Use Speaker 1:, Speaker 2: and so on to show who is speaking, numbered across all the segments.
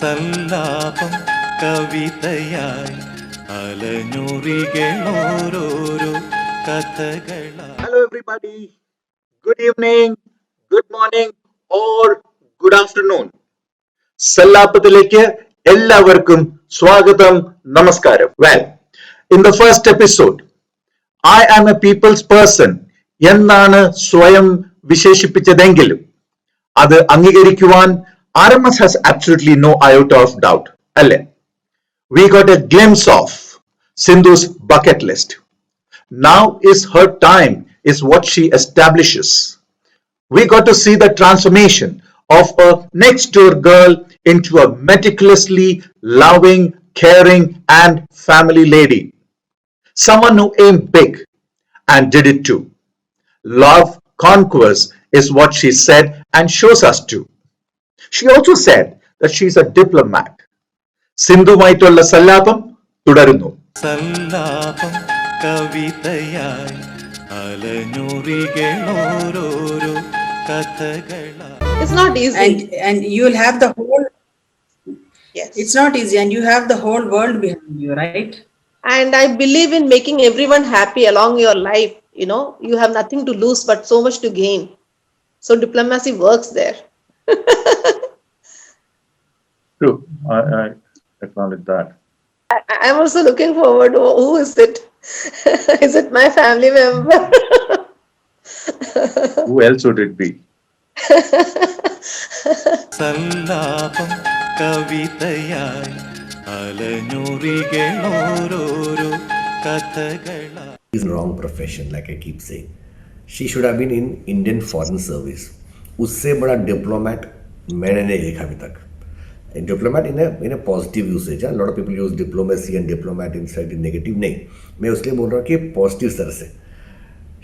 Speaker 1: സല്ലാപം കവിതയായി അലഞ്ഞുറികളോരോരോ കഥകളായി.
Speaker 2: Hello, everybody. Good evening, good morning, or good afternoon. സല്ലാപത്തിലേക്ക് എല്ലാവർക്കും സ്വാഗതം, നമസ്കാരം. Well, in the first episode, I am a people's person എന്നാണ് സ്വയം വിശേഷിപ്പിച്ചതെങ്കിലും അത് അംഗീകരിക്കുവാൻ RMS has absolutely no iota of doubt. അല്ലേ? We got a glimpse of Sindhu's bucket list. Now is her time, is what she establishes. We got to see the transformation of a next door girl into a meticulously loving, caring, and family lady. Someone who aimed big and did it too. Love conquers is what she said and shows us to. She also said that she's a diplomat. സിന്ധുമായിട്ടുള്ള Sallapam തുടരുന്നു.
Speaker 1: സല്ലാപം കവിതയായി അലഞ്ഞുറികളോരോരോ കഥകളായി.
Speaker 3: It's not easy.
Speaker 4: And you'll have the whole,
Speaker 3: Yes.
Speaker 4: it's not easy, and you have the whole world behind you, right?
Speaker 3: And I believe in making everyone happy along your life. You know, you have nothing to lose but so much to gain. So diplomacy works there.
Speaker 2: True. I acknowledge that.
Speaker 3: I'm also looking forward. Who is it? Is it my family member?
Speaker 2: Who else would it be?
Speaker 1: Sallapam കവിതയായി അലഞ്ഞുറികളോരോരോ കഥകളായി.
Speaker 5: is wrong profession, like I keep saying. She should have been in Indian Foreign Service. उससे बड़ा diplomat मैंने नहीं देखा अभी तक. Diplomat in a positive usage. A lot of people use diplomacy and diplomat inside in negative. नहीं, मैं उसलिए बोल रहा हूँ कि पॉजिटिव तरह से.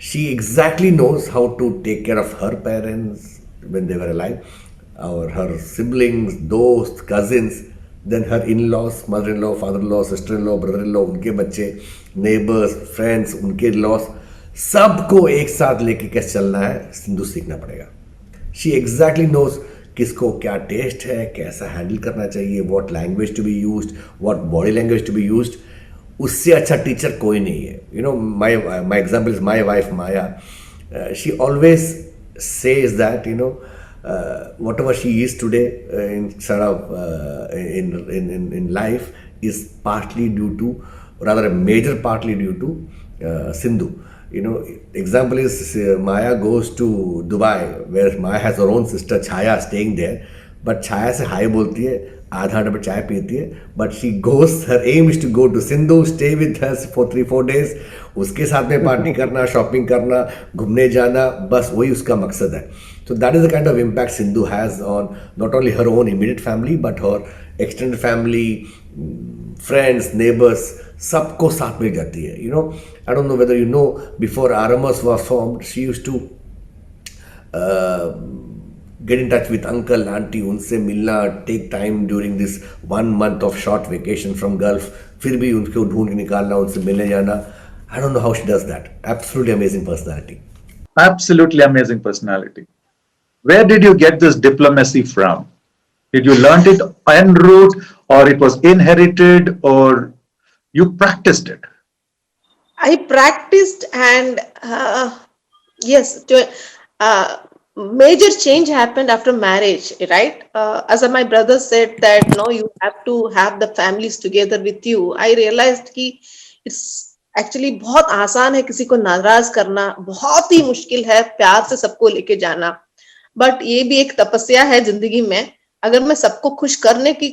Speaker 5: She exactly knows how to take care of her parents when they were alive, or her siblings, दोस्त, cousins, then her in-laws, mother-in-law, father-in-law, sister-in-law, brother-in-law, उनके बच्चे, neighbors, friends, उनके लॉस, सबको एक साथ लेके कैसे चलना है, सिंधु सीखना पड़ेगा. She exactly knows किसको क्या टेस्ट है, कैसा हैंडल करना चाहिए, what language to be used, what body language to be used. उससे अच्छा टीचर कोई नहीं है. You know, my example is my wife Maya. She always says that, you know, whatever she is today in sort of in life is partly due to, rather a major partly due to Sindhu. You know, example is Maya goes to Dubai, where Maya has her own sister Chaya staying there, but Chaya से हाय बोलती है, आधा घंटे पर चाय पीती है, but she goes, her aim is to go to Sindhu, stay with her for 3-4 days, उसके साथ में पार्टी करना, शॉपिंग करना, घूमने जाना, बस वही उसका मकसद है. So that is the kind of impact Sindhu has on not only her own immediate family, but her extended family, friends, neighbors, सबको साथ में जाती है. You know, I don't know whether you know, before RMS was formed, she used to get in touch with uncle, auntie, उनसे मिलना, take time during this 1 month of short vacation from Gulf, फिर भी उनको ढूंढ के निकालना, उनसे मिलने जाना. I don't know how she does that. Absolutely amazing personality.
Speaker 2: Absolutely amazing personality. Where did you get this diplomacy from? Did you learn it en route, or it was inherited, or you practiced it?
Speaker 3: I practiced, and yes, major change happened after marriage, right? As my brother said that no, you have to have the families together with you. I realized कि it's actually बहुत आसान है किसी को नाराज करना, बहुत ही मुश्किल है प्यार से सबको लेके जाना. बट ये भी एक तपस्या है जिंदगी में. अगर मैं सबको खुश करने की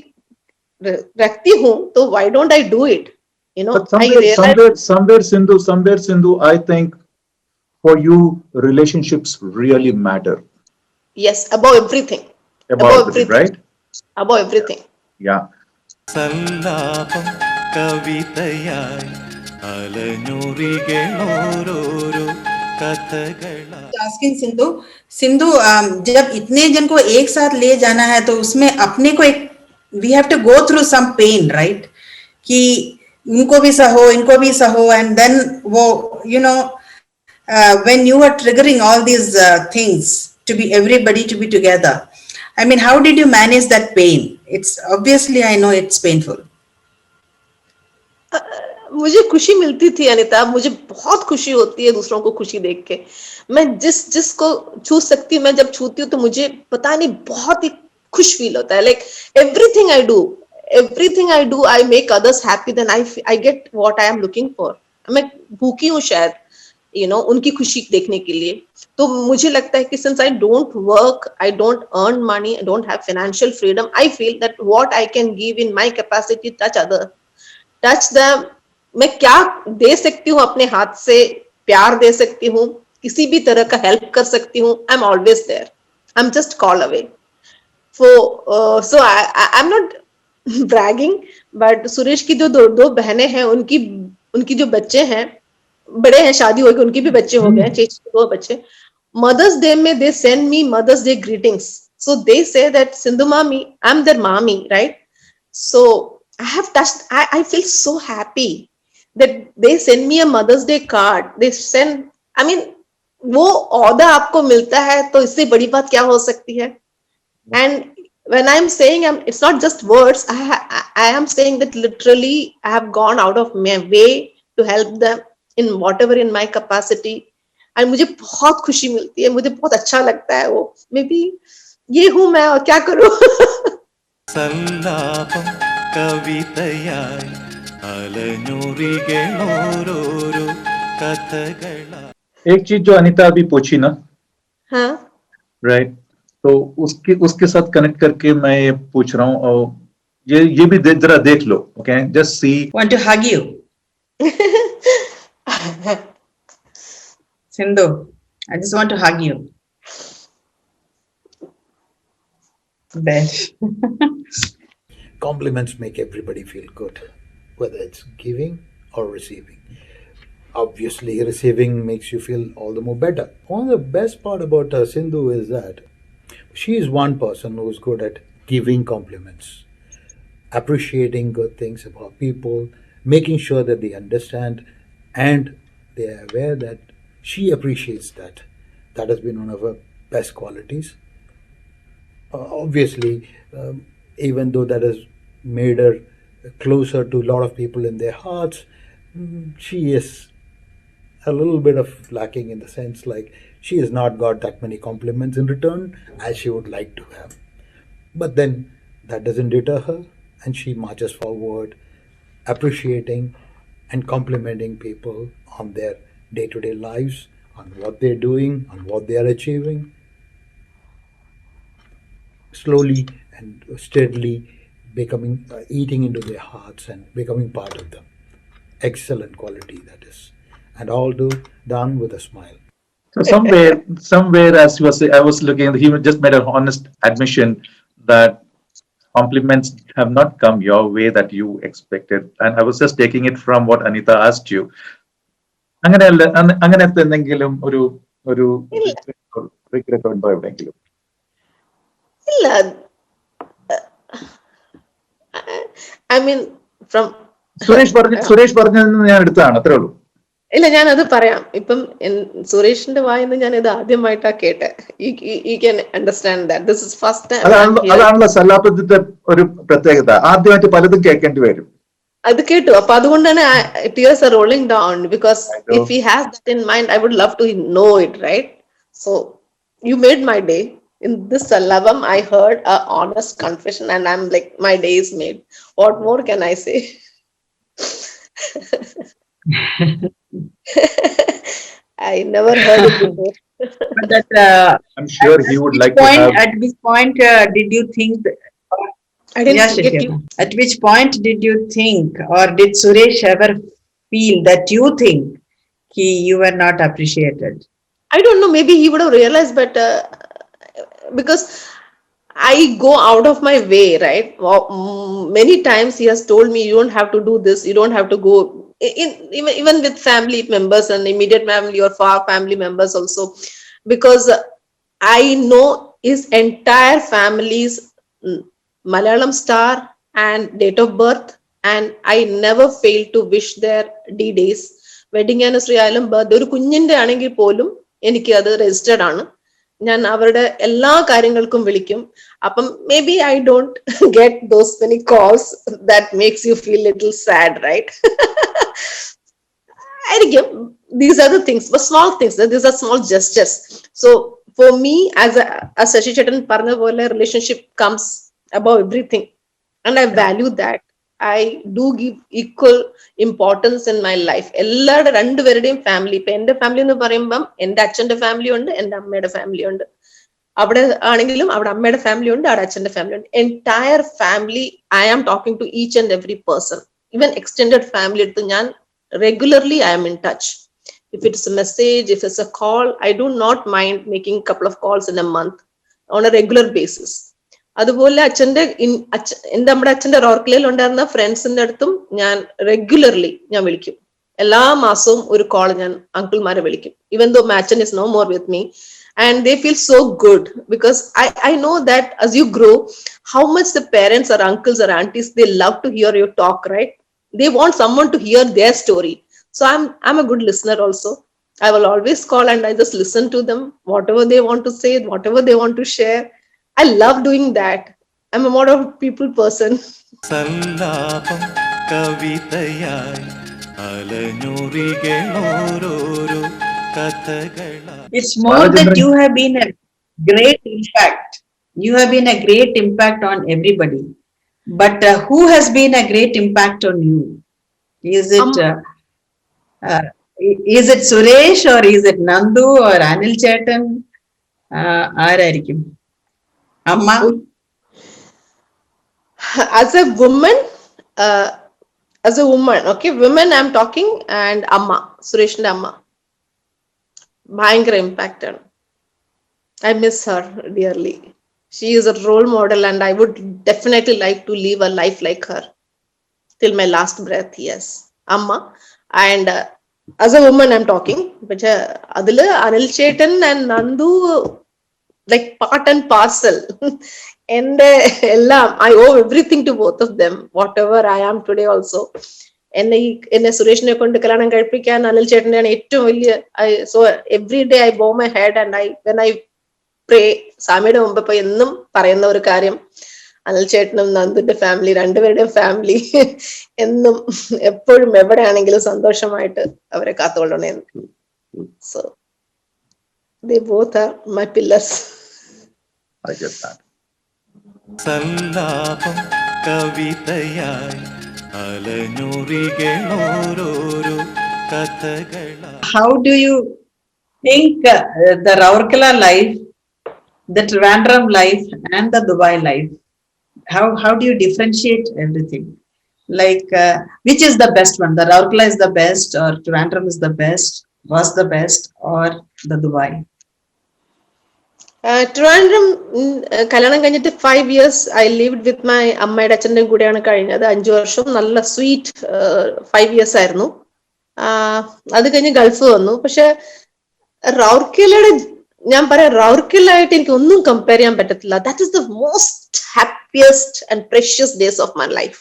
Speaker 3: रखती हूँ तो why don't I do it? You know,
Speaker 2: But somewhere, Sindhu, I think for you, relationships really matter.
Speaker 3: yes, above everything.
Speaker 2: Above everything, right?
Speaker 3: Above everything.
Speaker 2: Yeah.
Speaker 1: Sallapam കവിതയായി അലഞ്ഞുറികളോരോരോ കഥകളായി.
Speaker 4: Asking Sindhu, जब इतने जन को एक साथ ले जाना है तो उसमें अपने को एक, we have to go through some pain, right? कि उनको भी सहो, इनको भी सहो, and then वो, you know, when you are triggering all these things to be everybody to be together, I mean, how did you manage that pain? it's obviously, I know it's painful.
Speaker 3: मुझे खुशी मिलती थी अनिता, मुझे बहुत खुशी होती है दूसरों को खुशी देख के। मैं जिसको छू सकती हूँ, मैं जब छूती हूँ तो मुझे पता नहीं बहुत ही खुश फील होता है। Like everything I do I make others happy, then I get what I am looking for. मैं भूखी हूँ शायद उनकी खुशी देखने के लिए। तो मुझे लगता है कि since I don't work, I don't earn money, I don't have financial freedom, I feel that what I can give in my capacity touch the मैं क्या दे सकती हूँ अपने हाथ से, प्यार दे सकती हूँ, किसी भी तरह का हेल्प कर सकती हूँ, I am always there, I am just call away. So I am not bragging, but Suresh की जो दो बहनें हैं, उनकी जो बच्चे हैं, बड़े हैं, शादी हो गई, उनके भी बच्चे हो गए, चेची के 2 बच्चे। मदर्स डे में they send me mother's day greetings, so they say that Sindhu मामी, आई एम देयर मामी, right? So I have touched, I feel so happy that they send me a Mother's Day card. They send, I mean, वो औदा आपको मिलता है तो इससे बड़ी बात क्या हो सकती है? And when I'm saying, it's not just words. I am saying that literally I have gone out of my way to help them in whatever in my capacity. And मुझे बहुत खुशी मिलती है, मुझे बहुत अच्छा लगता है वो। Maybe ये हूँ मैं, और क्या करूँ?
Speaker 1: സല്ലാപം കവിതയായി അലഞ്ഞുറികളോരോരോ കഥകളായി.
Speaker 2: एक चीज जो अनीता अभी पूछी ना,
Speaker 3: हाँ,
Speaker 2: राइट, तो उसके साथ कनेक्ट करके मैं ये पूछ रहा हूँ, और ये भी जरा देख लो, okay, just see.
Speaker 4: Want to hug you, Sindhu. I just want to hug you. There.
Speaker 6: Compliments make everybody feel good, whether it's giving or receiving. Obviously, receiving makes you feel all the more better. One of the best part about Sindhu is that she is one person who's good at giving compliments, appreciating good things about people, making sure that they understand and they are aware that she appreciates that. That has been one of her best qualities. Obviously, even though that has made her closer to a lot of people in their hearts, she is a little bit of lacking in the sense like she has not got that many compliments in return as she would like to have. But then that doesn't deter her, and she marches forward, appreciating and complimenting people on their day-to-day lives, on what they're doing, on what they are achieving, slowly and steadily becoming eating into their hearts and becoming part of them. Excellent quality that is, and all done with a smile.
Speaker 2: So somewhere, as you was, I was looking, he just made an honest admission that compliments have not come your way that you expected, and I was just taking it from what Anita asked you. അങ്ങനത്തെ എന്തെങ്കിലും ഒരു regret ഉണ്ടോ എവിടെയെങ്കിലും?
Speaker 3: ഇല്ല, I mean, from
Speaker 2: Suresh പറഞ്ഞതിൽ നിന്ന് ഞാൻ എടുത്തതാണ്, അത്രേ ഉള്ളൂ.
Speaker 3: ഇല്ല, ഞാൻ അത് പറയാം. ഇപ്പം സുരേഷിന്റെ വായിന്ന് ഞാൻ ഇത് ആദ്യമായിട്ടാ കേട്ടെ. You can understand that this is first time.
Speaker 2: അതാണല്ലോ സല്ലാപത്തിന്റെ ഒരു പ്രത്യേകത, ആദ്യമായിട്ട് പലതും കേൾക്കേണ്ടി വരും.
Speaker 3: അത് കേട്ടു, അപ്പൊ അതുകൊണ്ടാണ് tears are rolling down, because if he has that in mind, I would love to know it, right? So you made my day. In this Sallavam, I heard a honest confession, and I'm like, my day is made. What more can I say? I never heard it before.
Speaker 4: But that,
Speaker 2: I'm sure he would like to have.
Speaker 4: At which point did you think?
Speaker 3: I didn't
Speaker 4: Yes,
Speaker 3: get
Speaker 4: Shishir.
Speaker 3: you.
Speaker 4: At which point did you think, or did Suresh ever feel that you think you were not appreciated?
Speaker 3: I don't know, maybe he would have realized, but because I go out of my way, right? Many times he has told me, you don't have to do this, you don't have to go, even with family members and immediate family or far family members also, because I know his entire family's Malayalam star and date of birth, and I never fail to wish their D-days, wedding anniversary ആയാലും birthday ഒരു കുഞ്ഞിന്റെ ആണെങ്കിൽ പോലും എനിക്ക് അത് registered ആണ്. ഞാൻ അവരുടെ എല്ലാ കാര്യങ്ങൾക്കും വിളിക്കും. അപ്പം maybe I don't get those many calls that makes you feel little sad, right? ആയിരിക്കും. These are the things, but small things. These are small gestures. So for me, as Shashi Chetan പറഞ്ഞ പോലെ, relationship comes above everything, and I value that. I do give equal importance in my life. എല്ലാവരുടെ രണ്ടുപേരുടെയും family, ഇപ്പൊ എന്റെ family എന്ന് പറയുമ്പം എന്റെ അച്ഛന്റെ ഫാമിലി ഉണ്ട്, എന്റെ അമ്മയുടെ ഫാമിലി ഉണ്ട്. അവിടെ ആണെങ്കിലും അവിടെ അമ്മയുടെ ഫാമിലി ഉണ്ട്, അവിടെ അച്ഛന്റെ ഫാമിലി ഉണ്ട്. Entire family, I am talking to each and every person. Even extended family എടുത്ത് ഞാൻ regularly I am in touch. If it's a message, if it's a call, I do not mind making a couple of calls in a month on a regular basis. അതുപോലെ അച്ഛന്റെ നമ്മുടെ അച്ഛന്റെ റോർക്കലയിൽ ഉണ്ടായിരുന്ന ഫ്രണ്ട്സിന്റെ അടുത്തും ഞാൻ റെഗുലർലി ഞാൻ വിളിക്കും. എല്ലാ മാസവും ഒരു കോൾ ഞാൻ അങ്കിൾമാരെ വിളിക്കും. ഈവൻ ദോ മൈ അച്ഛൻ is no more with me, and they feel so good because I know that as you grow, how much the parents or uncles or aunties, they love to hear you talk, right? They want someone to hear their story. So I'm a good listener also. I will always call and I just listen to them, whatever they want to say, whatever they want to share. I love doing that. I'm a more of a people person.
Speaker 1: Sallapam കവിതയായി അലഞ്ഞുറികളോരോരോ കഥകളായി.
Speaker 4: It's more that you have been a great impact. You have been a great impact on everybody. But who has been a great impact on you? Is it Suresh or is it Nandu or Anil Chetan? ആരായിരിക്കും? അമ്മ?
Speaker 3: As a woman, okay, women I'm talking, and Amma, Suresh's Amma. ഭയങ്കര impact ആണ്. I miss her dearly. She is a role model and I would definitely like to live a life like her till my last breath. Yes, Amma. And as a woman I'm talking, but adile Anil Chetan and Nandu, like part and parcel. And I owe everything to both of them, whatever I am today also. എന്നെ സുരേഷിനെ കൊണ്ട് കല്യാണം കഴിപ്പിക്കാൻ അനിൽ ചേട്ടനെയാണ് ഏറ്റവും വലിയ. So every day I ബോ my head and when I പ്രേ, സ്വാമിയുടെ മുമ്പ് ഇപ്പൊ എന്നും പറയുന്ന ഒരു കാര്യം, അനിൽ ചേട്ടനും നന്ദുന്റെ ഫാമിലി, രണ്ടുപേരുടെയും ഫാമിലി എന്നും എപ്പോഴും എവിടെയാണെങ്കിലും സന്തോഷമായിട്ട് അവരെ കാത്തുകൊള്ളണേ. So they both are my pillars.
Speaker 2: I get that.
Speaker 1: സല്ലാപം കവിതയായി അലഞ്ഞുറികളോരോരോ കഥകളായി.
Speaker 4: How do you think the Rourkela life, the Trivandrum life and the Dubai life, how do you differentiate everything? Like which is the best one? The Rourkela is the best, or Trivandrum is the best, was the best, or the Dubai?
Speaker 3: Trivandrum കല്യാണം കഴിഞ്ഞിട്ട് 5 years I lived with my അമ്മയുടെ അച്ഛൻ്റെയും കൂടെയാണ് കഴിഞ്ഞത്. 5 വർഷം നല്ല sweet 5 years ആയിരുന്നു. അത് കഴിഞ്ഞ് ഗൾഫ് വന്നു. പക്ഷെ റൗർക്കലയുടെ, ഞാൻ പറയാം, റൗർക്കലായിട്ട് എനിക്ക് ഒന്നും കമ്പയർ ചെയ്യാൻ പറ്റത്തില്ല. That is the most happiest and precious days of my life.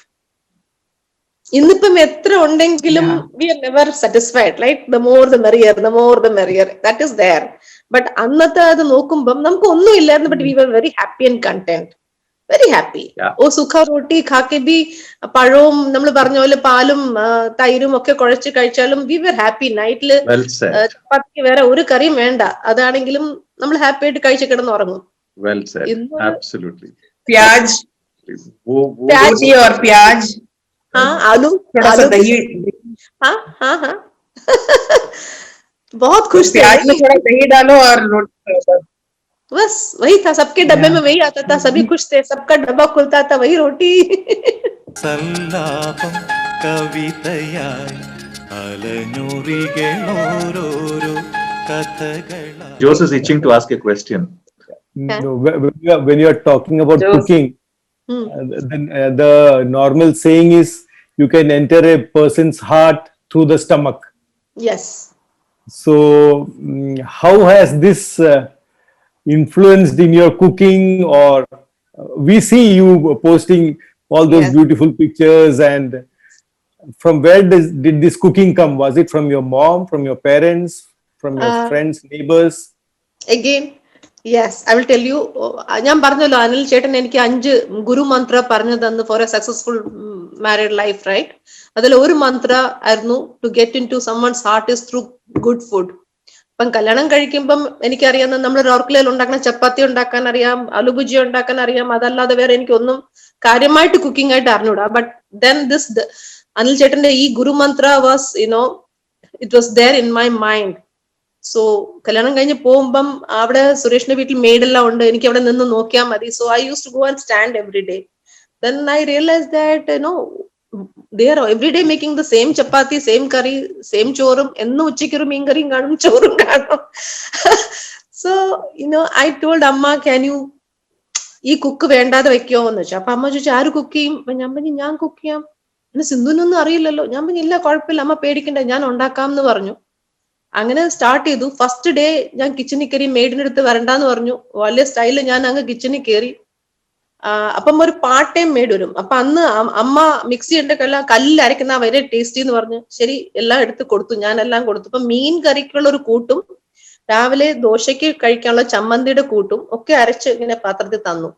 Speaker 3: ഇന്നിപ്പം എത്ര ഉണ്ടെങ്കിലും we are never satisfied, right? The more the merrier, the more the merrier, that is there. But അന്നത്തെ അത് നോക്കുമ്പം നമുക്ക് ഒന്നും ഇല്ലായിരുന്നു, but we were very happy and content, very happy. ഓ സുഖ റോട്ടി ഖാക്കെ ബി, പഴവും നമ്മൾ പറഞ്ഞ പോലെ പാലും തൈരും ഒക്കെ കുഴച്ച് കഴിച്ചാലും വി വർ ഹാപ്പി. നൈറ്റില് ചപ്പാത്തിക്ക് വേറെ ഒരു കറിയും വേണ്ട, അതാണെങ്കിലും നമ്മൾ ഹാപ്പി ആയിട്ട് കഴിച്ച് കിടന്ന് ഉറങ്ങും.
Speaker 2: Well said. Absolutely.
Speaker 4: Pyaj, roti or pyaj?
Speaker 3: हाँ, आलू
Speaker 4: दही,
Speaker 3: हाँ हाँ हाँ बहुत खुश थे.
Speaker 4: प्याज में थोड़ा दही डालो और रोटी,
Speaker 3: बस वही था. सबके डब्बे में वही आता था, सभी खुश थे, सबका डब्बा खुलता था, वही रोटी.
Speaker 1: സല്ലാപം കവിതയായി അലഞ്ഞുറികളോരോരോ കഥകളായി.
Speaker 2: Joseph is itching to ask a question.
Speaker 7: No, when you are talking about cooking, then the normal saying is you can enter a person's heart through the stomach.
Speaker 3: Yes.
Speaker 7: So, how has this influenced in your cooking? Or we see you posting all those beautiful pictures, and from where did this cooking come? Was it from your mom, from your parents, from your friends, neighbors?
Speaker 3: Again, yes I will tell you. ഞാൻ പറഞ്ഞല്ലോ അനിൽ ചേട്ടൻ എനിക്ക് 5 ഗുരു മന്ത്ര പറഞ്ഞു തന്നു for a successful married life, right? അതിൽ ഒരു മന്ത്ര ആയിരുന്നു to get into someone's heart is through good food. ഇപ്പം കല്യാണം കഴിക്കുമ്പം എനിക്കറിയാവുന്ന നമ്മൾ റോർക്കലയിൽ ഉണ്ടാക്കുന്ന ചപ്പാത്തി ഉണ്ടാക്കാൻ അറിയാം, ആലുഭുജി ഉണ്ടാക്കാൻ അറിയാം, അതല്ലാതെ വേറെ എനിക്കൊന്നും കാര്യമായിട്ട് കുക്കിംഗ് ആയിട്ട് അറിഞ്ഞൂടാ. ബട്ട് ദെൻ ദിസ് അനിൽ ചേട്ടന്റെ ഈ guru mantra was it was there in my mind. So കല്യാണം കഴിഞ്ഞ് പോകുമ്പം അവിടെ സുരേഷിന്റെ വീട്ടിൽ മെയ്ഡെല്ലാം ഉണ്ട്, എനിക്ക് അവിടെ നിന്ന് നോക്കിയാൽ മതി. So I use to go and stand every day. Then I realise that they are every day making the same chapati, same curry, same ചോറും. എന്നും ഉച്ചയ്ക്ക് ഒരു മീൻ കറിയും കാണും, ചോറും കാണും. സോ I told അമ്മ, can you ഈ കുക്ക് വേണ്ടാതെ വെക്കോ എന്ന് വെച്ചു. അപ്പൊ അമ്മ ചോദിച്ചു ആര് കുക്ക് ചെയ്യും? അപ്പൊ ഞാൻ പറഞ്ഞു ഞാൻ കുക്ക് ചെയ്യാം. പിന്നെ സിന്ധുവിനൊന്നും അറിയില്ലല്ലോ. ഞാൻ പറഞ്ഞു ഇല്ല കുഴപ്പമില്ല അമ്മ പേടിക്കണ്ട, ഞാൻ ഉണ്ടാക്കാം എന്ന് പറഞ്ഞു. അങ്ങനെ സ്റ്റാർട്ട് ചെയ്തു. ഫസ്റ്റ് ഡേ ഞാൻ കിച്ചണിൽ കയറി, മെയ്ഡിന്റെ അടുത്ത് വരണ്ടാന്ന് പറഞ്ഞു. വലിയ സ്റ്റൈലിൽ ഞാൻ അങ്ങ് കിച്ചണിൽ കയറി. അപ്പം ഒരു പാർട്ട് ടൈം മെയ്ഡ് വരും. അപ്പൊ അന്ന് അമ്മ മിക്സി ഉണ്ട് കല്ലിൽ അരയ്ക്കുന്ന വളരെ ടേസ്റ്റി എന്ന് പറഞ്ഞു. ശരി എല്ലാം എടുത്ത് കൊടുത്തു, ഞാൻ എല്ലാം കൊടുത്തു. അപ്പൊ മീൻ കറിക്കുള്ള ഒരു കൂട്ടും രാവിലെ ദോശയ്ക്ക് കഴിക്കാനുള്ള ചമ്മന്തിയുടെ കൂട്ടും ഒക്കെ അരച്ച് ഇങ്ങനെ പാത്രത്തിൽ തന്നു.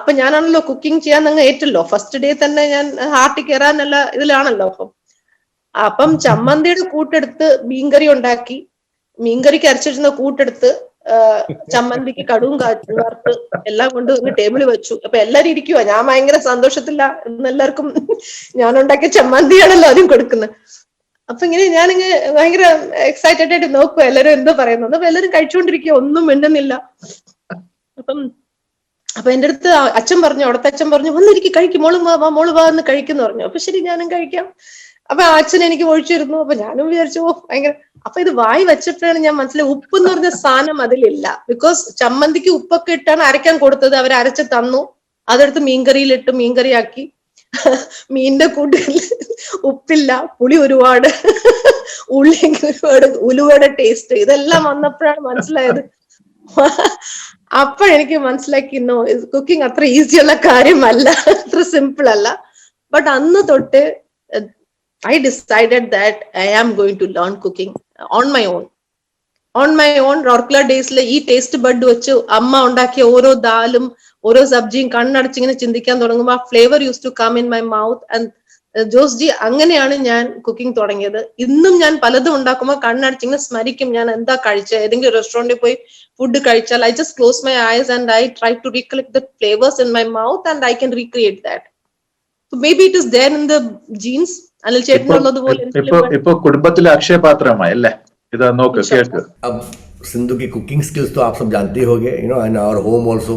Speaker 3: അപ്പൊ ഞാനാണല്ലോ കുക്കിംഗ് ചെയ്യാൻ അങ്ങ് ഏറ്റല്ലോ. ഫസ്റ്റ് ഡേ തന്നെ ഞാൻ ഹാർട്ടിൽ കയറാനുള്ള ഇതിലാണല്ലോ. അപ്പം ചമ്മന്തിയുടെ കൂട്ടെടുത്ത് മീൻകറി ഉണ്ടാക്കി, മീൻകറിക്ക് അരച്ചിരുന്ന കൂട്ടെടുത്ത് ചമ്മന്തിക്ക് കടുവും വറുത്ത് എല്ലാം കൊണ്ട് ടേബിളിൽ വെച്ചു. അപ്പൊ എല്ലാരും ഇരിക്കുവാ, ഞാൻ ഭയങ്കര സന്തോഷത്തില്ല. എല്ലാവർക്കും ഞാൻ ഉണ്ടാക്കിയ ചമ്മന്തിയാണല്ലോ ആദ്യം കൊടുക്കുന്നത്. അപ്പൊ ഇങ്ങനെ ഞാനിങ്ങനെ ഭയങ്കര എക്സൈറ്റഡ് ആയിട്ട് നോക്കുക എല്ലാരും എന്തോ പറയുന്നത്. അപ്പൊ എല്ലാരും കഴിച്ചുകൊണ്ടിരിക്കുക, ഒന്നും മിണ്ടുന്നില്ല. അപ്പൊ എന്റെ അടുത്ത് അച്ഛൻ പറഞ്ഞു, അവിടുത്തെ അച്ഛൻ പറഞ്ഞു വന്നിരിക്കും കഴിക്കും, മോള് വാ എന്ന് കഴിക്കുന്നു പറഞ്ഞു. അപ്പൊ ശരി ഞാനും കഴിക്കാം. അപ്പൊ അച്ഛൻ എനിക്ക് ഒഴിച്ചിരുന്നു. അപ്പൊ ഞാനും വിചാരിച്ചു ഭയങ്കര. അപ്പൊ ഇത് വായി വെച്ചപ്പോഴാണ് ഞാൻ മനസ്സിലായി ഉപ്പ് എന്ന് പറഞ്ഞ സാധനം അതിലില്ല. ബിക്കോസ് ചമ്മന്തിക്ക് ഉപ്പൊക്കെ ഇട്ടാണ് അരയ്ക്കാൻ കൊടുത്തത്. അവർ അരച്ച് തന്നു, അതെടുത്ത് മീൻകറിയിലിട്ട് മീൻകറിയാക്കി. മീനിന്റെ കൂട്ടിൽ ഉപ്പില്ല, പുളി ഒരുപാട്, ഉള്ളി ഒരുപാട്, ഉലുവയുടെ ടേസ്റ്റ്, ഇതെല്ലാം വന്നപ്പോഴാണ് മനസ്സിലായത്. അപ്പോഴെനിക്ക് മനസ്സിലാക്കി കുക്കിംഗ് അത്ര ഈസിയുള്ള കാര്യമല്ല, അത്ര സിമ്പിൾ അല്ല. ബട്ട് അന്ന് തൊട്ട് I decided that I am going to learn cooking on my own. On my own, റോർക്കല ഡേയ്സിലെ ഈ ടേസ്റ്റ് ബഡ് വെച്ച് അമ്മ ഉണ്ടാക്കിയ ഓരോ ദാലും ഓരോ സബ്ജിയും കണ്ണടച്ചിങ്ങനെ ചിന്തിക്കാൻ തുടങ്ങുമ്പോൾ ആ flavour use to come in my mouth. And Jose ji, അങ്ങനെയാണ് ഞാൻ കുക്കിംഗ് തുടങ്ങിയത്. ഇന്നും ഞാൻ പലതും ഉണ്ടാക്കുമ്പോൾ കണ്ണടച്ചിങ്ങനെ സ്മരിക്കും ഞാൻ എന്താ കഴിച്ചത്. ഏതെങ്കിലും റെസ്റ്റോറന്റിൽ പോയി ഫുഡ് കഴിച്ചാൽ I just close my eyes and I try to recollect the flavors in my mouth and I can recreate that. So maybe it is there in the genes. Anil ചേട്ടനുള്ളതുപോലെ
Speaker 2: ഇപ്പൊ കുടുംബത്തിലെ അക്ഷയപാത്രമായി അല്ലേ ഇത്? നോക്ക് കേൾക്ക്.
Speaker 5: अब सिंधु की कुकिंग स्किल्स तो आप सब जानते ही होंगे, in our home also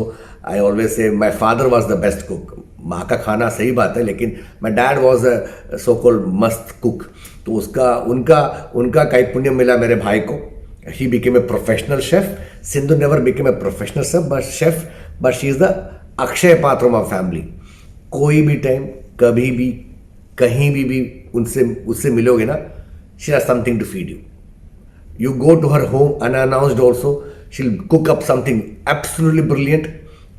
Speaker 5: I always say my father was the best cook. माँ का खाना सही बात है, लेकिन my dad was a so called मस्त कुक. तो उनका कैपुण्य मिला मेरे भाई को. He became a professional chef. Sindhu never became a professional chef but she is the Akshaya Patra of family. कोई भी टाइम कभी भी कहीं भी उससे मिलोगे ना, she has something to feed you. You go to her home unannounced also, she'll cook up something absolutely brilliant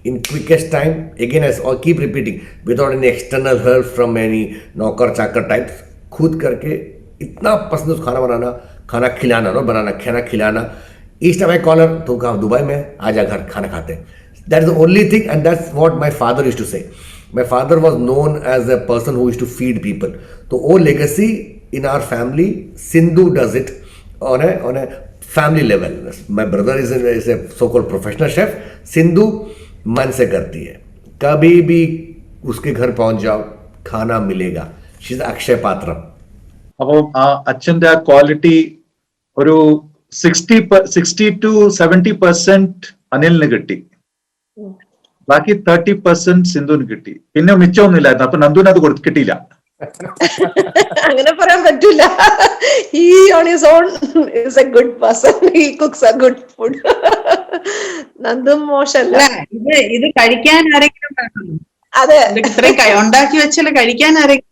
Speaker 5: in quickest time. Again, I keep repeating, without any external help from any नौकर चाकर types. खुद करके इतना पसंद खाना बनाना, खाना खिलाना. Each time I call her, तो कहा दुबई में आजा घर खाना खाते हैं. That is the only thing, and that's what my father used to say. My father was known as a person who used to feed people. So वो legacy in our family, Sindhu does it on a family level. My brother is a so-called professional chef. Sindhu मन से करती है. कभी भी उसके घर पहुंच जाओ, खाना मिलेगा. She's अक्षय पात्र.
Speaker 2: അപ്പോൾ ആ അച്ഛന്റെ ആ ക്വാളിറ്റി ഒരു 60 to 70% അനിലിന് കിട്ടി, ബാക്കി 30% സിന്ധുവിന് കിട്ടി. പിന്നെ മിച്ചമൊന്നുമില്ലായിരുന്നു. അപ്പൊ നന്ദുവിന് അത് കിട്ടിയില്ല.
Speaker 3: അങ്ങനെ പറയാൻ പറ്റൂല. He on his own is a good person. He cooks a good food. നന്ദും മോശമല്ല.
Speaker 4: ഇത് കഴിക്കാൻ ആരെങ്കിലും വേണമല്ലോ.
Speaker 3: അതെ,
Speaker 4: ഇത്രയും ഉണ്ടാക്കി വെച്ചാൽ കഴിക്കാൻ ആരെങ്കിലും.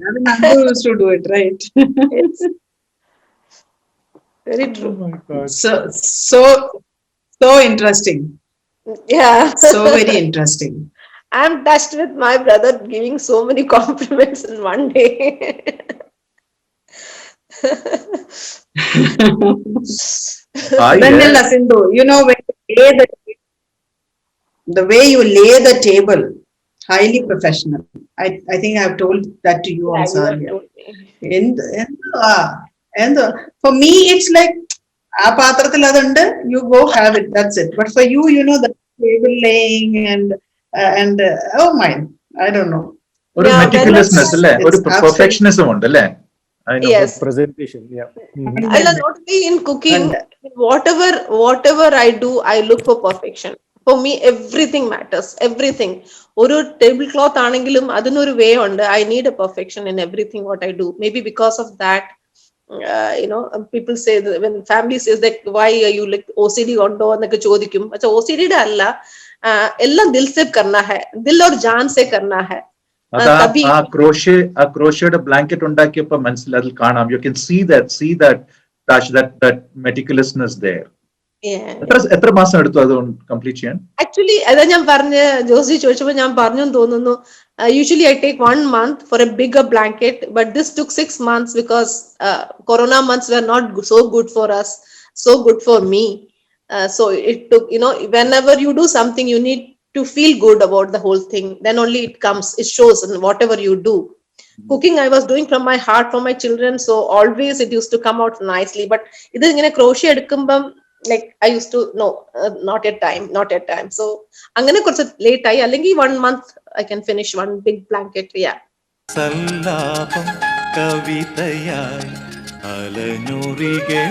Speaker 4: അത് Nandu used to do it, right?
Speaker 3: Very true.
Speaker 7: Oh my God.
Speaker 4: So interesting.
Speaker 3: Yeah.
Speaker 4: So very interesting.
Speaker 3: I'm touched with my brother giving so many compliments in one day.
Speaker 4: Vanilla Sindhu, you know, when you lay the way you lay the table, highly professional. I think I've told that to you
Speaker 3: Yeah,
Speaker 4: also
Speaker 3: you have
Speaker 4: earlier.
Speaker 3: told me.
Speaker 4: And for me, it's like, ആ പാത്രത്തിൽ അതുണ്ട്, you go have it, that's it. But for you, you know, the table laying and oh my, I don't know.
Speaker 2: ഒരു
Speaker 3: Yeah,
Speaker 2: മെറ്റിക്കുലസ്നെസ് അല്ലേ, ഒരു
Speaker 4: It's absolutely
Speaker 2: perfectionism ഉണ്ട് അല്ലേ അതിന്?
Speaker 3: yes.
Speaker 7: Presentation, yeah. Mhm.
Speaker 3: And not only in cooking,
Speaker 4: And
Speaker 3: whatever I do, I look for perfection. For me, everything matters. Everything. ഒരു table cloth ആണെങ്കിലും അതിനൊരു വേ ഉണ്ട്. I need a perfection in everything what I do. Maybe because of that, people say that when family says that why are you like OCD ഉണ്ടോ എന്നൊക്കെ ചോദിക്കും. പക്ഷെ OCD യുടെ അല്ല, എല്ലാം ദിൽ സെ കർണ ഹൈ, ദിൽ और जान से करना है.
Speaker 2: അതാ
Speaker 3: തബി
Speaker 2: ആ ക്രോഷ്യയുടെ ബ്ലാങ്കറ്റ് ഉണ്ടാക്കിയപ്പോ മനസ്സിലായി, അതിൽ കാണാം, you can see that meticulousness there. എത്ര മാസം എടുത്തു അത് കംപ്ലീറ്റ് ചെയ്യാൻ?
Speaker 3: ആക്ച്വലി അതാ ഞാൻ പറഞ്ഞ, ജോസി ചോദിച്ചപ്പോൾ ഞാൻ പറഞ്ഞു തോന്നുന്നു, usually I take 1 month for a bigger blanket, but this took 6 months because corona months were not so good for us, so good for me. So it took, whenever you do something, you need to feel good about the whole thing, then only it comes, it shows in whatever you do. Cooking I was doing from my heart, for my children, so always it used to come out nicely. But ഇത് ഇങ്ങനെ crochet എടുക്കുമ്പം, like I used to no, not at time. So അങ്ങനെ കുറച്ച് late ആയി, അല്ലെങ്കിൽ 1 month I can finish one big blanket. Yeah.
Speaker 1: Sallapam കവിതയായി അലഞ്ഞുറികളോരോരോ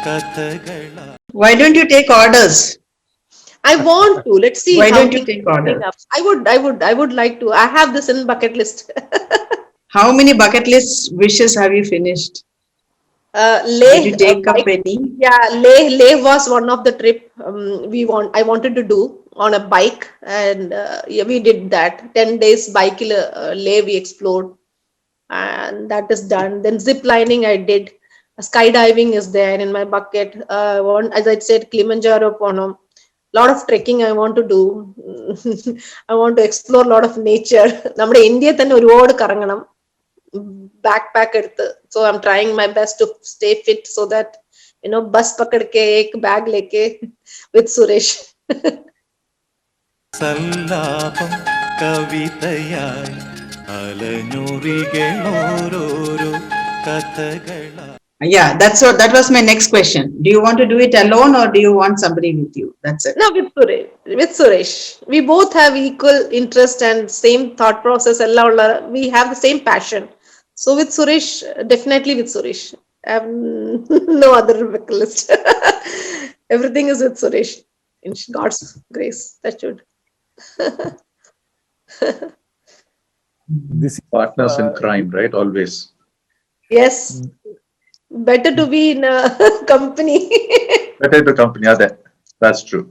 Speaker 1: കഥകളായി.
Speaker 4: why don't you take orders?
Speaker 3: I want to. Let's see.
Speaker 4: Why
Speaker 3: how
Speaker 4: don't you
Speaker 3: things
Speaker 4: take
Speaker 3: are coming
Speaker 4: orders?
Speaker 3: up. I would like to. I have this in bucket list.
Speaker 4: How many bucket list wishes have you finished?
Speaker 3: Leh,
Speaker 4: Did you take up any?
Speaker 3: yeah, Leh was one of the trip I wanted to do on a bike, and yeah, we did that 10 days bike. Leh we explored, and that is done. Then zip lining I did. Skydiving is there in my bucket. As I said, Kilimanjaro Ponam. Lot of trekking I want to do. I want to explore a lot of nature. നമ്മുടെ India തന്നെ ഒരുപാട് കറങ്ങണം, backpack എടുത്ത്. So I'm trying my best to stay fit so that bus पकड़ के एक bag लेके with Suresh.
Speaker 1: Sallapam കവിതയായി അലഞ്ഞുറികളോരോരോ കഥകളായി.
Speaker 4: Yeah, that was my next question. Do you want to do it alone or do you want somebody with you? That's it.
Speaker 3: No, with Suresh. We both have equal interest and same thought process. We have the same passion. So with Suresh, definitely with Suresh. I have no other bucket list. Everything is with Suresh. In God's grace, that should.
Speaker 7: This is
Speaker 2: partners in crime, right? Always.
Speaker 3: Yes. Better to be in a company.
Speaker 2: Better to company, that's true.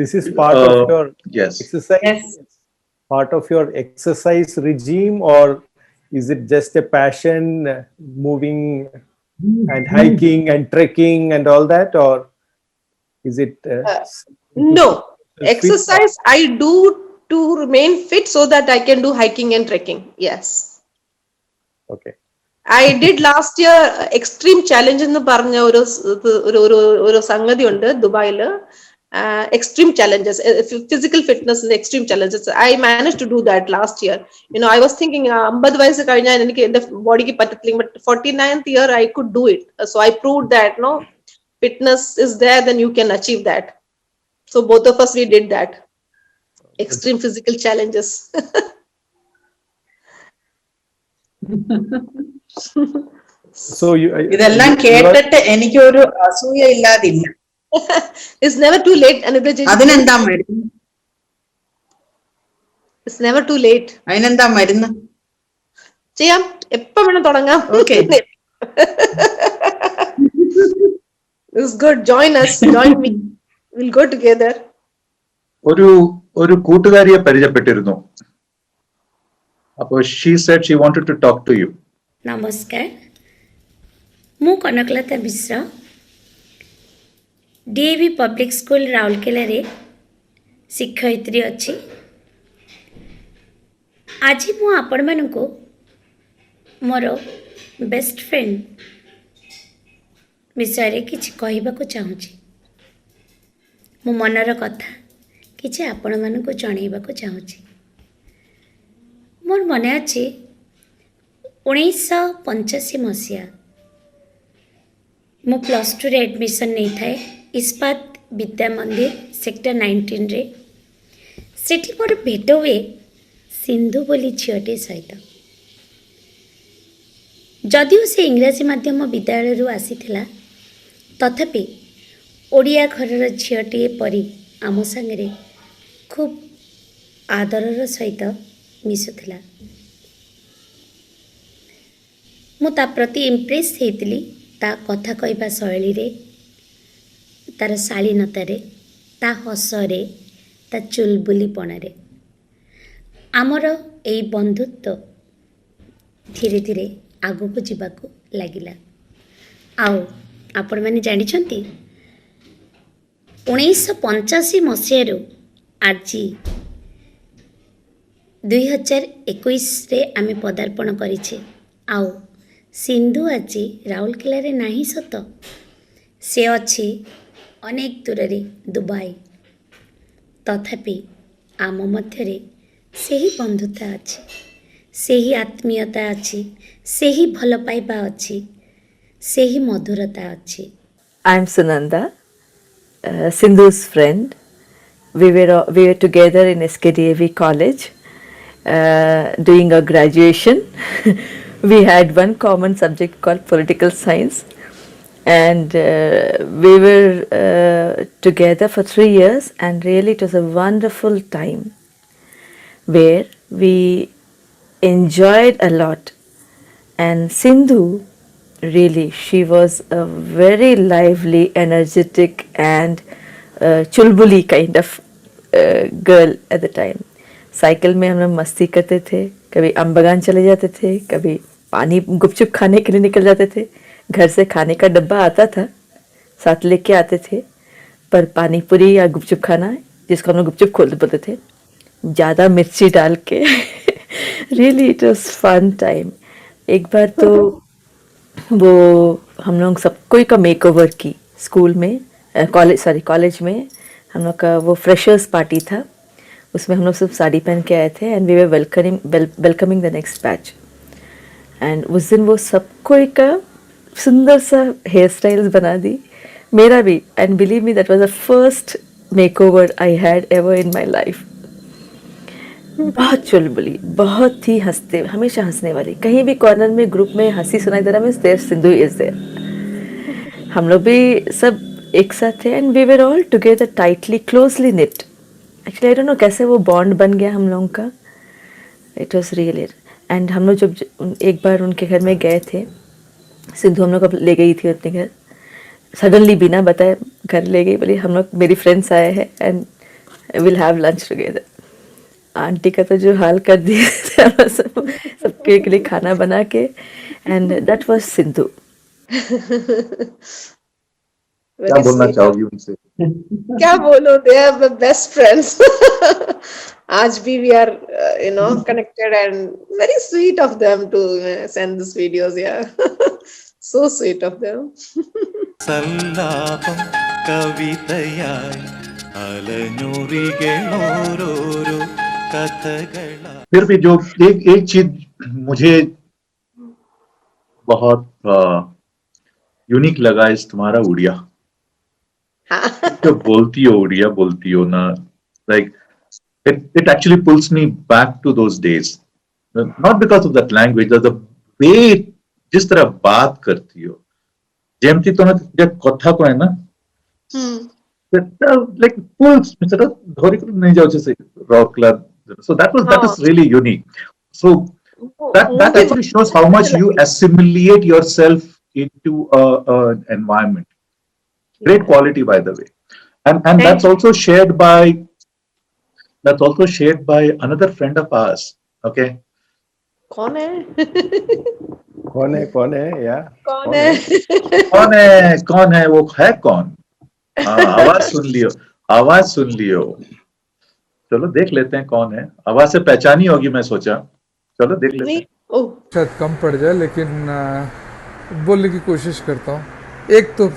Speaker 7: this is part of your
Speaker 2: Yes.
Speaker 7: exercise.
Speaker 4: Yes.
Speaker 7: Part of your exercise regime, or is it just a passion, moving and hiking and trekking and all that, or is it
Speaker 3: No, exercise I do to remain fit so that I can do hiking and trekking. Yes.
Speaker 7: okay?
Speaker 3: I did last year extreme challenge എന്ന് പറഞ്ഞ ഒരു സംഗതി ഉണ്ട് ദുബായില്. Extreme challenges, physical fitness and extreme challenges. I managed to do that last year. I was thinking 50 വയസ്സ് കഴിഞ്ഞാൽ എനിക്ക് എന്റെ ബോഡിക്ക് പറ്റത്തില്ല, but 49th year I could do it. So I proved that fitness is there, then you can achieve that. So both of us, we did that. Extreme physical challenges.
Speaker 7: So
Speaker 4: ഇതെല്ലാം കേട്ടിട്ട് എനിക്ക് ഒരു അസൂയ ഇല്ലാതില്ല.
Speaker 3: It's never too late.
Speaker 4: അതിനെന്താ മരുന്ന്?
Speaker 3: It's never too late.
Speaker 4: അതിനെന്താ മരുന്ന്?
Speaker 3: ചെയ്യാം, എപ്പോ വേണം തുടങ്ങാം.
Speaker 4: Okay.
Speaker 3: It's good. Join me. We'll go together.
Speaker 2: ഒരു കൂട്ടുകാരിയെ പരിചയപ്പെട്ടിരുന്നു. അപ്പോൾ she said she wanted to talk to you.
Speaker 8: ନମସ୍କାର, ମୁଁ Kanakalata Mishra, DAV public school ରାଉରକେଲାରେ ଶିକ୍ଷୟିତ୍ରୀ ଅଛି। ଆଜି ମୁଁ ଆପଣମାନଙ୍କୁ ମୋର ବେଷ୍ଟ ଫ୍ରେଣ୍ଡ ବିଷୟରେ କିଛି କହିବାକୁ ଚାହୁଁଛି। ମୋ ମନର କଥା କିଛି ଆପଣମାନଙ୍କୁ ଜଣାଇବାକୁ ଚାହୁଁଛି। ମୋର ମନେ ଅଛି 1985 ମସିହା ମୁଁ +2ରେ ଆଡ଼ମିସନ୍ ନେଇଥାଏ ଇସ୍ପାତ ବିଦ୍ୟା ମନ୍ଦିର ସେକ୍ଟର 19ରେ। ସେଠି ମୋର ଭେଟ ହୁଏ ସିନ୍ଧୁ ବୋଲି ଝିଅଟି ସହିତ। ଯଦିଓ ସେ ଇଂରାଜୀ ମାଧ୍ୟମ ବିଦ୍ୟାଳୟରୁ ଆସିଥିଲା, ତଥାପି ଓଡ଼ିଆ ଘରର ଝିଅଟିଏ ପରି ଆମ ସାଙ୍ଗରେ ଖୁବ୍ ଆଦରର ସହିତ ମିଶୁଥିଲା। ମୁଁ ତା ପ୍ରତି ଇମ୍ପ୍ରେସ୍ ହେଇଥିଲି ତା କଥା କହିବା ଶୈଳୀରେ, ତାର ଶାଳୀନତାରେ, ତା ହସରେ, ତା ଚୁଲବୁଲିପଣାରେ। ଆମର ଏଇ ବନ୍ଧୁତ୍ୱ ଧୀରେ ଧୀରେ ଆଗକୁ ଯିବାକୁ ଲାଗିଲା। ଆଉ ଆପଣମାନେ ଜାଣିଛନ୍ତି 1985 ମସିହାରୁ ଆଜି 2021ରେ ଆମେ ପଦାର୍ପଣ କରିଛେ। ଆଉ ସିନ୍ଧୁ ଆଜି ରାଉରକେଲାରେ ନାହିଁ ସତ, ସେ ଅଛି ଅନେକ ଦୂରରେ ଦୁବାଇ। ତଥାପି ଆମ ମଧ୍ୟରେ ସେହି ବନ୍ଧୁତା ଅଛି, ସେହି ଆତ୍ମୀୟତା ଅଛି, ସେହି ଭଲ ପାଇବା ଅଛି, ସେହି ମଧୁରତା ଅଛି।
Speaker 9: I'm Sunanda, Sindhu's friend. We were together in SKDAV college doing a graduation. We had one common subject called political science, and we were together for 3 years, and really it was a wonderful time where we enjoyed a lot. And Sindhu, really, she was a very lively, energetic and chulbuli kind of girl at the time. Cycle में हम लोग मस्ती करते थे, कभी आम बागान चले जाते थे, कभी पानी गुपचुप खाने के लिए निकल जाते थे। घर से खाने का डब्बा आता था, साथ लेके आते थे, पर पानी पूरी या गुपचुप खाना है, जिसको हम लोग गुपचुप खोलते बोलते थे, ज़्यादा मिर्ची डाल के। Really it was fun time. एक बार तो वो हम लोग सब कोई का मेकओवर की स्कूल में, कॉलेज में हम लोग का वो फ्रेशर्स पार्टी था, उसमें हम लोग सब साड़ी पहन के आए थे, and we were welcoming the next batch. एंड उस दिन वो सब कोई का सुंदर सा हेयर स्टाइल्स बना दी, मेरा भी। And believe me, that was the first makeover I had ever in my life. बहुत चुलबुली, बहुत ही हंसते, हमेशा हंसने वाली। कहीं भी कॉर्नर में ग्रुप में हंसी सुनाई दे रहा है, देयर सिंधु इज देयर। हम लोग भी सब एक साथ थे, and we were all together tightly closely knit. Actually I don't know कैसे वो बॉन्ड बन गया हम लोगों का। It was really. एंड हम लोग जब एक बार उनके घर में गए थे, सिंधु हम लोग को ले गई थी अपने घर, सडनली बिना बताए घर ले गई, बोली हम लोग, मेरी फ्रेंड्स आए हैं and will have lunch together. Aunty का तो जो हाल कर दिए थे सबके लिए खाना बना के, एंड दैट वाज सिंधु।
Speaker 2: क्या बोलना चाहोगी उनसे?
Speaker 3: क्या बोलो, they are the best friends. आज भी we are connected, and very sweet of them to send these videos. Yeah. So sweet of them.
Speaker 1: Sallapam കവിതയായി അലഞ്ഞുറികളോരോരോ കഥകളായി.
Speaker 2: फिर भी जो एक चीज मुझे बहुत यूनिक लगा इस तुम्हारा उड़िया। जो बोलती हो ना, like it actually pulls me back to those days, not because of that language, the way जिस तरह बात करती हो, जेमती तुम्हें जब कथा को है ना, like pulls me sort of धोरी को नहीं जाओ जैसे rock club. So that is really unique. So that actually shows how much you assimilate yourself into an environment. Great quality, by the way, and that's also shared by another friend of ours. Okay.
Speaker 3: कौन है?
Speaker 7: कौन है यार?
Speaker 2: कौन है वो है कौन? आवाज सुन लियो। चलो देख लेते हैं कौन है। आवाज से पहचानी होगी, मैं सोचा, चलो देख लेते हैं।
Speaker 3: ओह
Speaker 10: शायद कम पड़ जाए, लेकिन बोलने की कोशिश करता हूँ। एक तो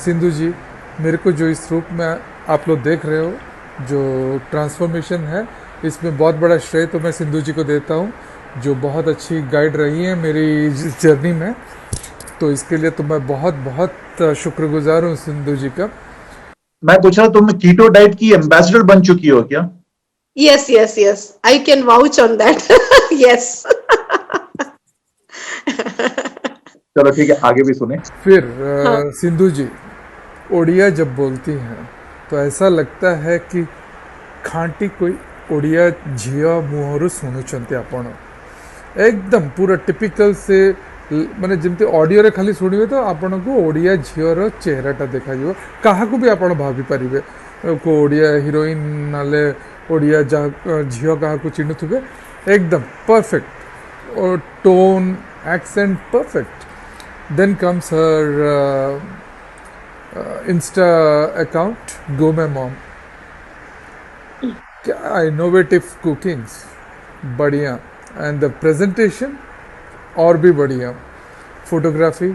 Speaker 10: सिंधु जी, मेरे को जो इस रूप में आप लोग देख रहे हो, जो ट्रांसफॉर्मेशन है, इसमें बहुत बड़ा श्रेय तो मैं सिंधु जी को देता हूँ, जो बहुत अच्छी गाइड रही हैं मेरी इस जर्नी में। तो इसके लिए तो मैं बहुत बहुत शुक्रगुजार हूँ सिंधु जी का।
Speaker 2: मैं पूछ रहा हूँ, तुम कीटो डाइट की एम्बेसडर बन चुकी हो क्या?
Speaker 3: yes, yes, yes, I can vouch on that. yes.
Speaker 2: चलो ठीक है, आगे भी सुने।
Speaker 10: फिर सिंधु जी ओडिया जब बोलती हैं तो ऐसा लगता है कि खांटी कोई ओडिया झिया मुहर शुणुंट आपण एकदम पूरा टिपिकल से माने जमती ऑडियो रे खाली शुणिबे तो आपन को ओडिया झियर चेहराटा देखा जिवो। काहा को भी आपण भाभी परिबे को ओडिया हीरोइन नाले ओडिया झियो काहा को चिन्हुथिबे, एकदम परफेक्ट और tone accent perfect. Then comes her insta account go my mom, क्या इनोवेटिव कुकिंग्स, बढ़िया, एंड द प्रेजेंटेशन और भी बढ़िया, फोटोग्राफी,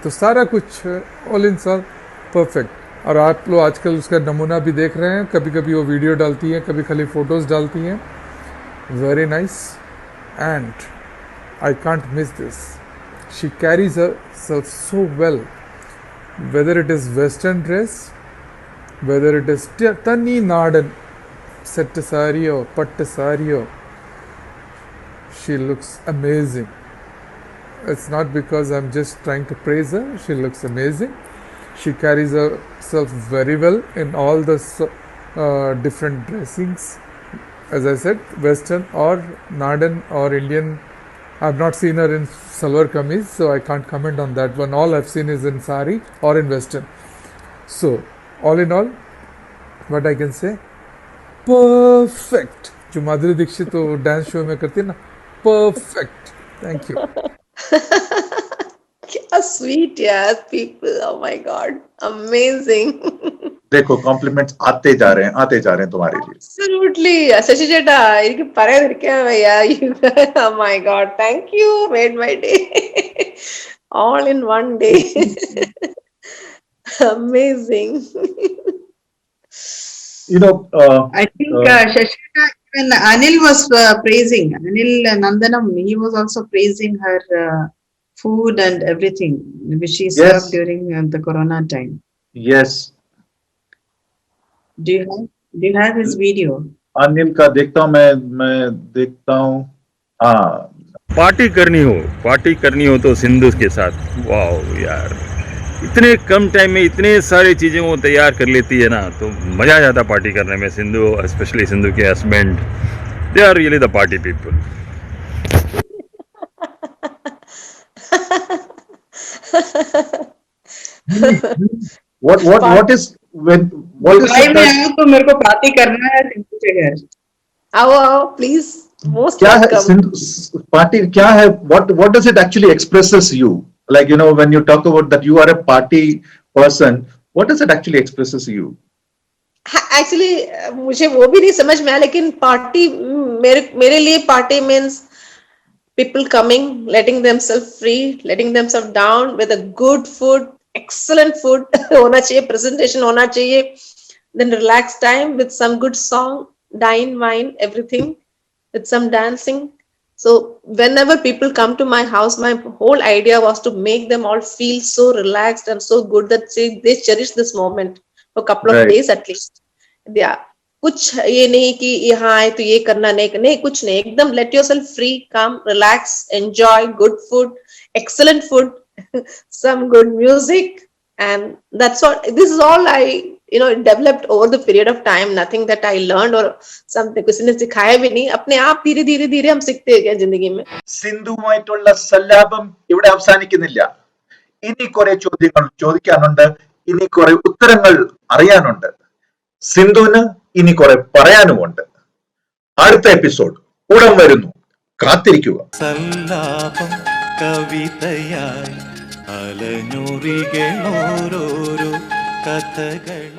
Speaker 10: तो सारा कुछ ऑल इन ऑल परफेक्ट। और आप लोग आजकल उसका नमूना भी देख रहे हैं, कभी कभी वो वीडियो डालती हैं, कभी खाली फोटोज़ डालती हैं, very nice, and I can't miss this. She carries herself so well, whether it is western dress, whether it is tani nadan set sari or patta sari, she looks amazing. It's not because I'm just trying to praise her, she looks amazing. She carries herself very well in all the different dressings, as I said, western or nadan or Indian. I've not seen her in salwar kameez, so I can't comment on that one. All I've seen is in sari or in western. So all in all, what I can say, perfect. जो माधुरी दीक्षित तो dance show में करती है ना, perfect. Thank you.
Speaker 3: क्या sweet यार people, oh my God, amazing.
Speaker 2: देखो compliments आते जा रहे हैं तुम्हारे लिए।
Speaker 3: Absolutely, ശശി ചേട്ടാ എനിക്ക് പറയാതിരിക്കാൻ വയ്യ. Oh my God, thank you, made my day. All in one day. Amazing.
Speaker 2: You know,
Speaker 4: I think Shashika, even Anil was praising, Anil Nandanam, he was also praising her food and everything which she served during the corona time.
Speaker 2: yes,
Speaker 4: Do you have his video?
Speaker 2: Anil का देखता हूँ, मैं देखता हूँ। हाँ,
Speaker 11: party करनी हो तो सिंधु के साथ, वाह यार, इतने कम टाइम में इतने सारी चीज़ें वो तैयार कर लेती है ना, तो मज़ा आ जाता पार्टी करने में। सिंधु, स्पेशली सिंधु के husband, they are really the party people.
Speaker 2: what is when what is
Speaker 4: Dubai
Speaker 2: it
Speaker 4: में
Speaker 2: that,
Speaker 4: आऊँ तो मेरे को पार्टी करना है सिंधु के घर।
Speaker 3: आओ प्लीज, मोस्ट
Speaker 2: क्या है
Speaker 3: वेलकम।
Speaker 2: पार्टी क्या है? what does it actually expresses you? Like, you know, when you talk about that you are a party person, what does it actually expresses you?
Speaker 3: Actually मुझे वो भी नहीं समझ में आया, लेकिन पार्टी मेरे लिए party means people coming, letting themselves free, letting themselves down with a good food, excellent food होना चाहिए, presentation होना चाहिए, then relax time with some good song, dine, wine, everything, with some dancing. So whenever people come to my house, my whole idea was to make them all feel so relaxed and so good that they cherish this moment for a couple of days at least. Yeah. कुछ ये नहीं कि यहाँ आए तो ये करना, नहीं कुछ नहीं, एकदम let yourself free, calm, relax, enjoy good food, excellent food, some good music, and that's what, this is all I developed over the period of time. Nothing that I learned or something किसी ने सिखाया भी नहीं, अपने आप धीरे धीरे हम सीखते हैं जिंदगी में।
Speaker 2: സിന്ധുവുമായിട്ടുള്ള സല്ലാപം ഇവിടെ അവസാനിക്കുന്നില്ല. ഇനി കുറെ ചോദ്യങ്ങൾ ചോദിക്കാനുണ്ട്, ഇനി കുറെ ഉത്തരങ്ങൾ അറിയാനുണ്ട്. സിന്ധുവിന് ഇനി കുറെ പറയാനുമുണ്ട്. അടുത്ത എപ്പിസോഡ് ഉടൻ വരുന്നു, കാത്തിരിക്കുക.
Speaker 1: സല്ലാപം കവിതയായി അലഞ്ഞുറികളോരോരോ കഥകളായി.